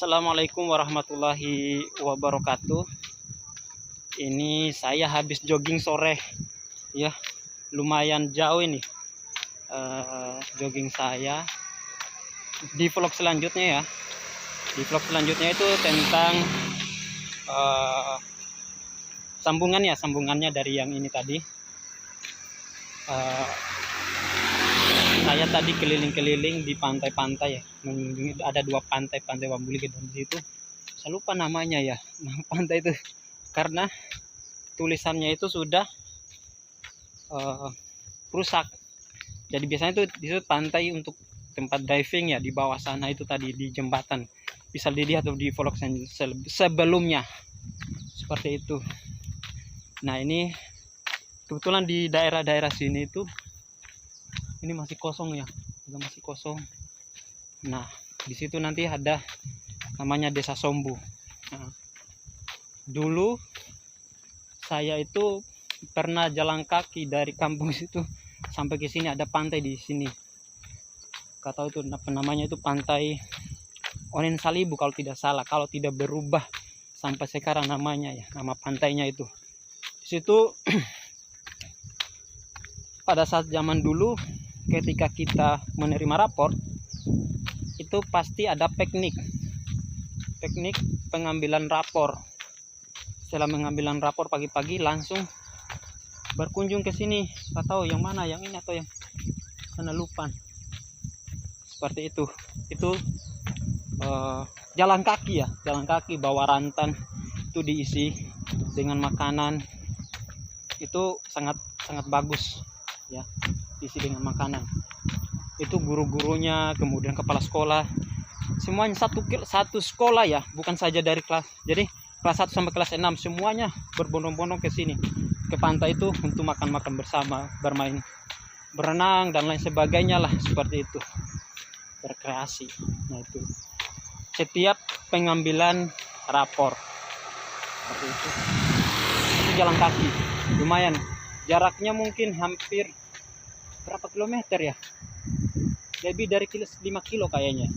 Assalamualaikum warahmatullahi wabarakatuh. Ini saya habis jogging sore ya, lumayan jauh ini jogging saya. Di vlog selanjutnya ya, di vlog selanjutnya itu tentang sambungannya dari yang ini tadi. Saya tadi keliling-keliling di pantai-pantai ya. Ada dua pantai, Pantai Wambuliga dan di situ saya lupa namanya ya, pantai itu karena tulisannya itu sudah rusak. Jadi biasanya itu di situ pantai untuk tempat diving ya, di bawah sana itu tadi di jembatan. Bisa dilihat di vlog sebelumnya seperti itu. Nah, ini kebetulan di daerah-daerah sini itu ini masih kosong ya, masih kosong. Nah, di situ nanti ada namanya Desa Sombu. Nah, dulu saya itu pernah jalan kaki dari kampung situ sampai ke sini, ada pantai di sini. Gak tahu itu apa namanya, itu Pantai Onen Salibu kalau tidak salah, kalau tidak berubah sampai sekarang namanya ya, nama pantainya itu. Di situ pada saat zaman dulu ketika kita menerima rapor itu pasti ada teknik pengambilan rapor. Setelah mengambilan rapor pagi-pagi langsung berkunjung ke sini, nggak tahu yang mana, yang ini atau yang sana, lupa. Seperti itu jalan kaki ya, jalan kaki bawa rantan itu diisi dengan makanan, itu sangat bagus ya, diisi dengan makanan. Itu guru-gurunya, kemudian kepala sekolah, semuanya satu sekolah ya, bukan saja dari kelas. Jadi kelas 1 sampai kelas 6 semuanya berbondong-bondong ke sini, ke pantai itu untuk makan-makan bersama, bermain, berenang dan lain sebagainya lah, seperti itu, berkreasi. Nah, itu setiap pengambilan rapor seperti itu jalan kaki, lumayan jaraknya, mungkin hampir berapa kilometer ya, lebih dari 5 kilo kayaknya,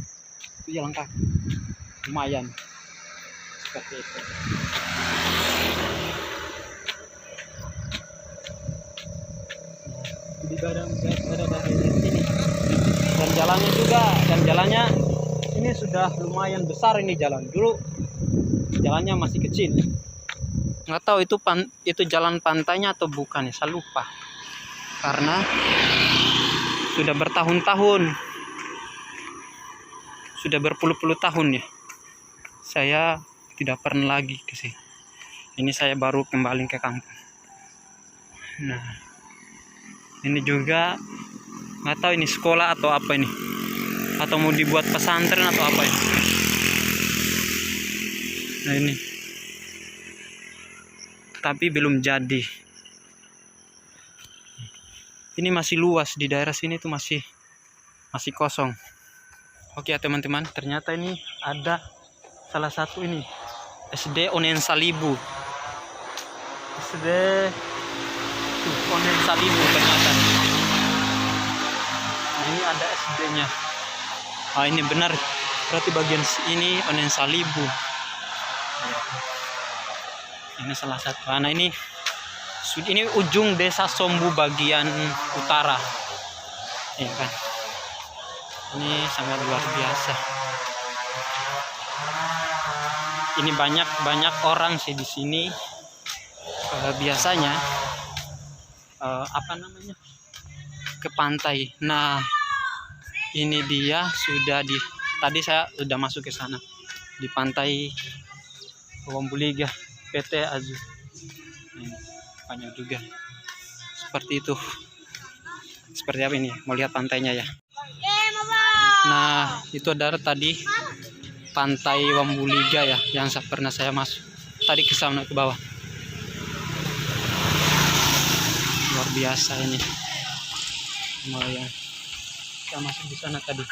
itu jalan kaki, lumayan seperti itu. Di daerah sini dan jalannya ini sudah lumayan besar. Ini jalan, dulu jalannya masih kecil, nggak tahu itu jalan pantainya atau bukan ya, saya lupa karena sudah bertahun-tahun, sudah berpuluh-puluh tahun ya saya tidak pernah lagi ke sini. Ini saya baru kembali ke kampung. Nah, ini juga nggak tahu ini sekolah atau apa ini, atau mau dibuat pesantren atau apa ini. Nah, ini tapi belum jadi. Ini masih luas, di daerah sini tuh masih kosong. Oke ya teman-teman, ternyata ini ada salah satu ini SD Onen Salibu. SD Onen Salibu ternyata. Nah, ini ada SD-nya. Ah, ini benar, berarti bagian ini Onen Salibu. Ini salah satu. Nah, ini ujung Desa Sombu bagian utara. Ya kan? Ini sangat luar biasa. Ini banyak orang sih di sini. Biasanya ke pantai. Nah, ini dia tadi saya sudah masuk ke sana di Pantai Wambuliga PT Azu. Ini banyak juga seperti itu. Seperti apa ini? Mau lihat pantainya ya. Nah, itu adalah tadi Pantai Wambuliga ya, yang pernah saya masuk tadi ke sana, ke bawah. Luar biasa ini. Lumayan. Kita masuk di sana tadi.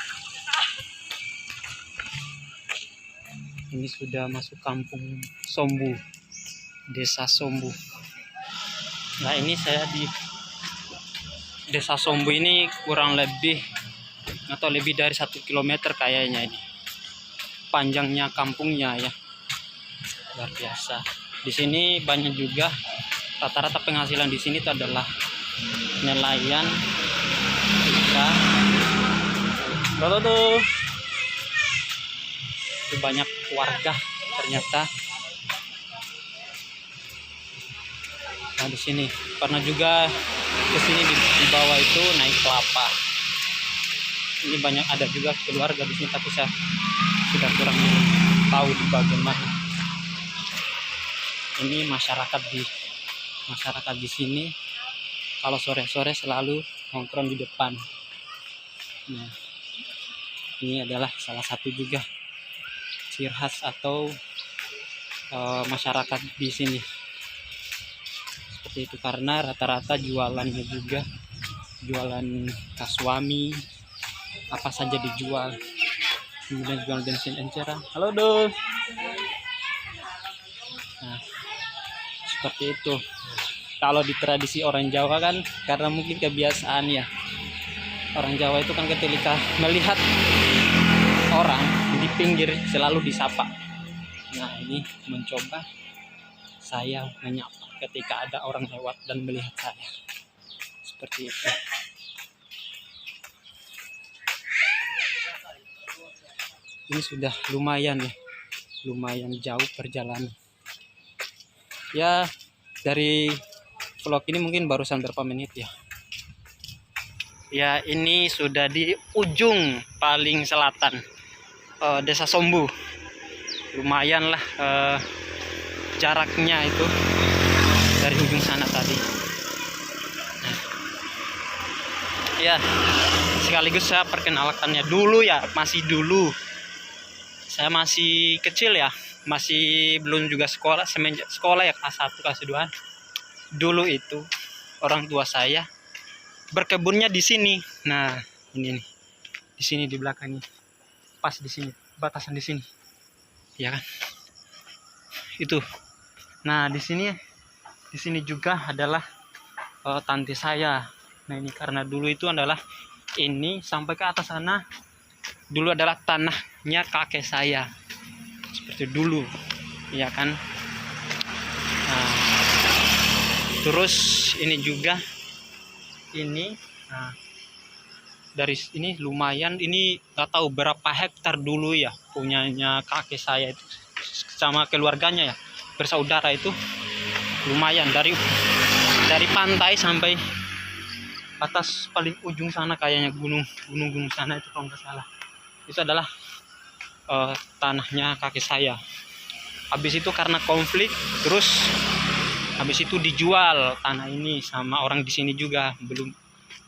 Ini sudah masuk kampung Sombu, Desa Sombu. Nah, ini saya di Desa Sombu ini kurang lebih atau lebih dari 1 kilometer kayaknya ini. panjangnya kampungnya ya, luar biasa. Di sini banyak juga, rata-rata penghasilan di sini itu adalah nelayan ikan. Tuh itu banyak warga ternyata. Nah di sini karena juga ke sini di bawah itu naik kelapa. Ini banyak ada juga keluarga di sini, tapi saya sudah kurang tahu di bagian mana. Ini masyarakat di sini kalau sore-sore selalu nongkrong di depan. Nah, ini adalah salah satu juga ciri khas atau masyarakat di sini. Seperti itu, karena rata-rata jualannya juga jualan kaswami, apa saja dijual. Kemudian jual bensin enceran. Halo Dul. Nah, seperti itu. Kalau di tradisi orang Jawa kan, karena mungkin kebiasaan ya, orang Jawa itu kan ketika melihat orang di pinggir selalu disapa. Nah ini mencoba saya menyapa ketika ada orang lewat dan melihat saya, seperti itu. Ini sudah lumayan ya, lumayan jauh perjalanan ya. Dari vlog ini mungkin barusan berapa menit ya. Ya ini sudah di ujung paling selatan, Desa Sombu. Lumayan lah jaraknya itu dari ujung sana tadi. Nah, ya sekaligus saya perkenalkannya dulu ya, masih dulu saya masih kecil ya, masih belum juga sekolah, semenjak sekolah ya kelas 1 kelas 2. Dulu itu orang tua saya berkebunnya di sini. Nah ini nih, di sini di belakangnya, pas di sini, batasan di sini ya kan itu. Nah di sini juga adalah tante saya. Nah ini karena dulu itu adalah ini sampai ke atas sana dulu adalah tanahnya kakek saya, seperti dulu ya kan. Nah, terus ini juga ini, nah, dari ini lumayan, ini nggak tahu berapa hektar dulu ya punyanya kakek saya itu sama keluarganya ya, bersaudara itu. Lumayan dari pantai sampai atas paling ujung sana, kayaknya gunung sana itu kalau nggak salah. Itu adalah tanahnya kakek saya. Habis itu karena konflik, terus habis itu dijual tanah ini sama orang di sini juga,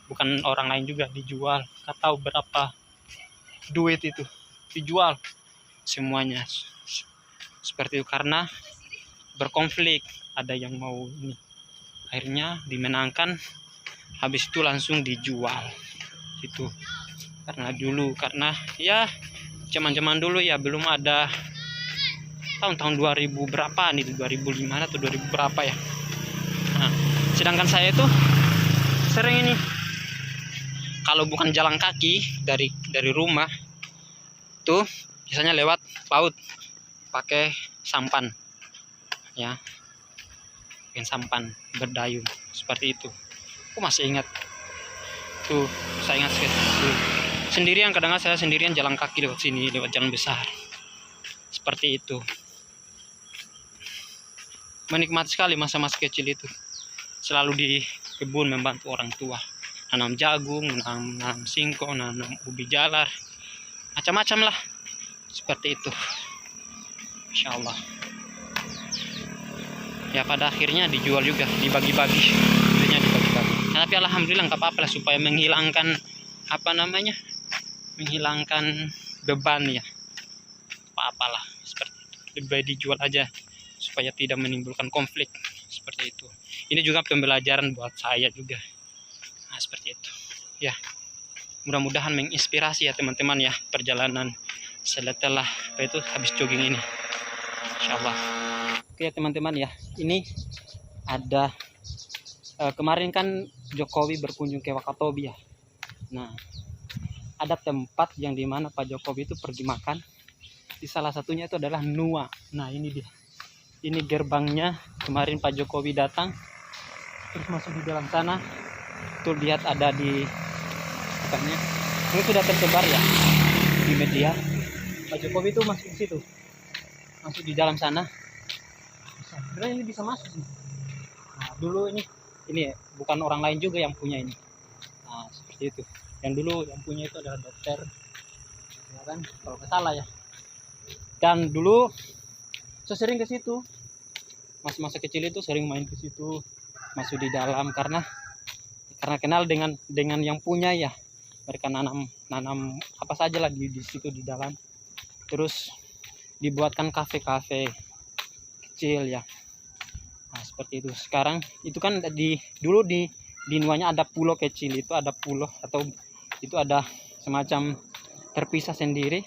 bukan orang lain juga, dijual. Nggak tahu berapa duit itu, dijual semuanya. Seperti itu karena berkonflik, ada yang mau ini, akhirnya dimenangkan, habis itu langsung dijual itu. Karena ya zaman dulu ya belum ada, tahun 2000 berapa nih, 2005 atau 2000 berapa ya. Nah sedangkan saya itu sering ini, kalau bukan jalan kaki dari rumah tuh biasanya lewat laut pakai sampan ya, bikin sampan berdayung seperti itu. Aku masih ingat tuh, saya ingat tuh, sendirian, kadang saya sendirian jalan kaki lewat sini, lewat jalan besar seperti itu. Menikmati sekali masa-masa kecil itu, selalu di kebun membantu orang tua, nanam jagung, nanam singkong, nanam ubi jalar, macam-macam lah seperti itu. Insya Allah ya pada akhirnya dijual juga, dibagi-bagi, akhirnya dibagi-bagi. Nah, tapi alhamdulillah nggak apa-apa lah, supaya menghilangkan menghilangkan beban ya, apa-apalah seperti itu. Lebih baik dijual aja supaya tidak menimbulkan konflik seperti itu. Ini juga pembelajaran buat saya juga. Nah seperti itu ya, mudah-mudahan menginspirasi ya teman-teman ya, perjalanan setelah itu habis jogging ini, insyaallah. Oke teman-teman ya, ini ada kemarin kan Jokowi berkunjung ke Wakatobi ya. Nah ada tempat yang dimana Pak Jokowi itu pergi makan. Di Di salah satunya itu adalah NUA. Nah ini dia, ini gerbangnya. Kemarin Pak Jokowi datang terus masuk di dalam sana. Tuh lihat ada di katanya, ini sudah tersebar ya di media. Pak Jokowi itu masuk di situ, masuk di dalam sana. Sebenarnya ini bisa masuk sih. Nah dulu ini bukan orang lain juga yang punya ini. Nah seperti itu. Yang dulu yang punya itu adalah dokter, ya kan, kalau nggak salah ya. Dan dulu saya sering ke situ, masa kecil itu sering main ke situ, masuk di dalam karena kenal dengan yang punya ya. Mereka nanam apa saja lah di situ di dalam. Terus dibuatkan kafe-kafe kecil ya. Nah seperti itu. Sekarang itu kan dulu di Nuanya ada pulau kecil, itu ada pulau atau itu ada semacam terpisah sendiri.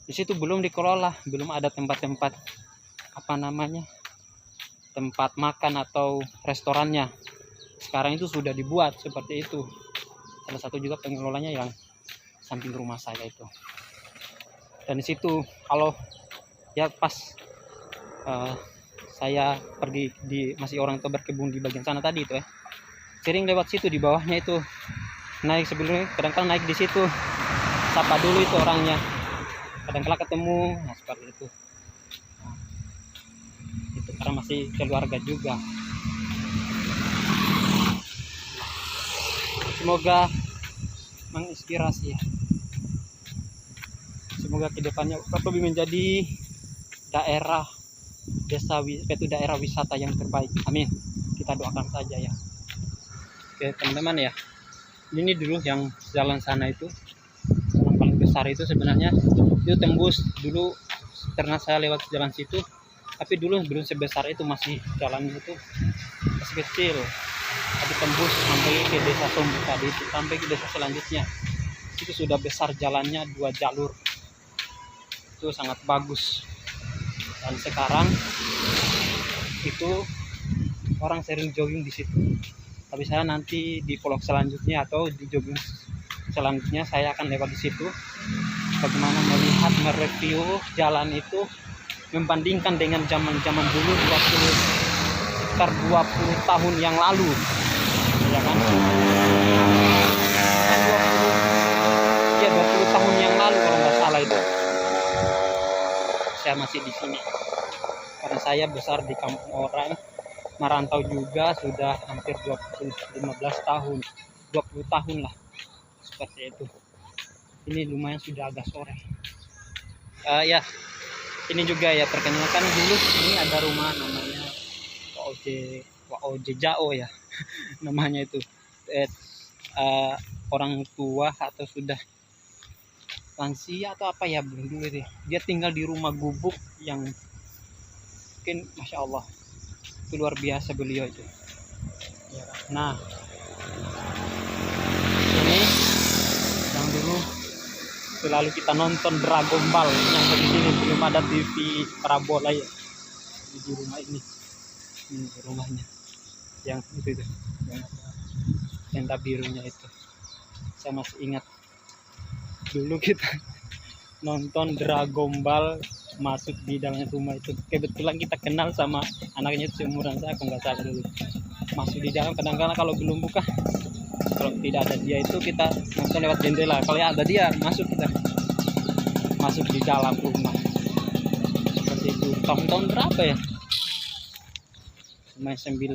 Di situ belum dikelola, belum ada tempat-tempat apa namanya, tempat makan atau restorannya. Sekarang itu sudah dibuat seperti itu. Salah satu juga pengelolanya yang samping rumah saya itu. Dan di situ kalau ya pas saya pergi masih orang tua berkebun di bagian sana tadi itu ya, sering lewat situ. Di bawahnya itu naik, sebelumnya kadang-kadang naik di situ, sapa dulu itu orangnya, kadang-kadang ketemu. Nah seperti itu. Nah, itu karena masih keluarga juga. Semoga menginspirasi ya. Semoga kedepannya Wakatobi menjadi daerah daerah wisata yang terbaik. Amin. Kita doakan saja ya. Oke teman-teman ya. Ini dulu yang jalan sana itu, jalan paling besar itu sebenarnya itu tembus dulu karena saya lewat jalan situ. Tapi dulu belum sebesar itu, masih jalan itu masih kecil. Tapi tembus sampai ke desa Sombu tadi, sampai ke desa selanjutnya itu sudah besar jalannya, 2 jalur. Itu sangat bagus. Dan sekarang itu orang sering jogging di situ. Tapi saya nanti di vlog selanjutnya atau di jogging selanjutnya saya akan lewat di situ, bagaimana melihat, mereview jalan itu, membandingkan dengan zaman-zaman dulu, sekitar 20 tahun yang lalu, ya kan? 20 tahun yang lalu kalau nggak salah itu. Saya masih di sini karena saya besar di kampung orang, merantau juga sudah hampir 15 tahun, 20 tahun lah, seperti itu. Ini lumayan sudah agak sore. Ya, ini juga ya perkenalkan dulu, ini ada rumah namanya Waoje Jao ya, namanya itu. Orang tua atau sudah lansia atau apa ya, belum dulu dia tinggal di rumah gubuk yang mungkin masya Allah itu luar biasa beliau itu. Nah ini yang dulu selalu kita nonton Dragon Ball, yang di sini belum ada TV parabola ya, di rumah ini rumahnya yang itu yang tenda birunya itu. Saya masih ingat dulu kita nonton Dragon Ball masuk di dalam rumah itu. Kebetulan kita kenal sama anaknya itu, seumuran saya kalau nggak salah dulu. Masuk di dalam, kadang-kadang kalau belum buka, kalau tidak ada dia itu kita nonton lewat jendela. Kalau ada dia kita masuk di dalam rumah seperti itu. Tahun-tahun berapa ya? 96,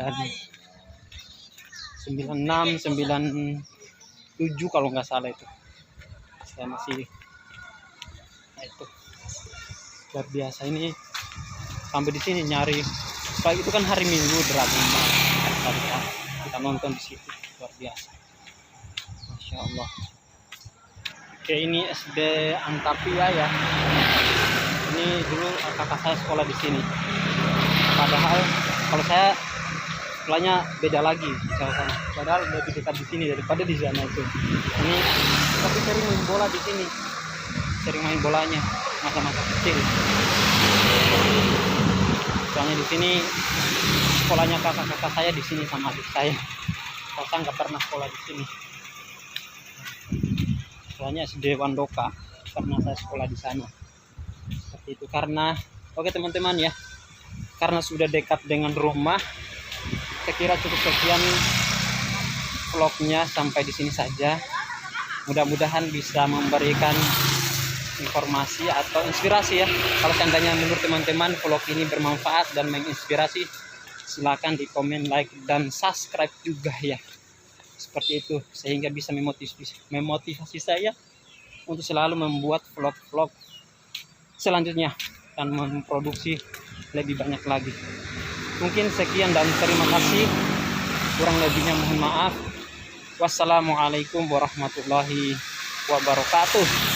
97 kalau nggak salah itu. Saya masih, nah itu luar biasa. Ini sampai di sini nyari, supaya itu kan hari Minggu Dragon Ball, kita nonton di situ, luar biasa, masya Allah. Oke, ini SD Antapia ya. Ini dulu kakak saya sekolah di sini. Padahal kalau saya sekolahnya beda lagi di sana. Padahal lebih dekat di sini daripada di sana itu. Ini tapi sering main bola di sini. Sering main bolanya masa-masa kecil. Soalnya di sini sekolahnya kakak-kakak saya di sini sama adik saya. Saya nggak pernah sekolah di sini. Soalnya SD Wandoka, karena saya sekolah di sana. seperti itu. Karena oke teman-teman ya, karena sudah dekat dengan rumah, saya kira cukup sekian vlognya, sampai di sini saja. Mudah-mudahan bisa memberikan informasi atau inspirasi ya. Kalau seandainya menurut teman-teman vlog ini bermanfaat dan menginspirasi, silakan di komen, like, dan subscribe juga ya. Seperti itu, sehingga bisa memotivasi saya untuk selalu membuat vlog-vlog selanjutnya dan memproduksi lebih banyak lagi. Mungkin sekian dan terima kasih. Kurang lebihnya mohon maaf. Wassalamualaikum warahmatullahi wabarakatuh.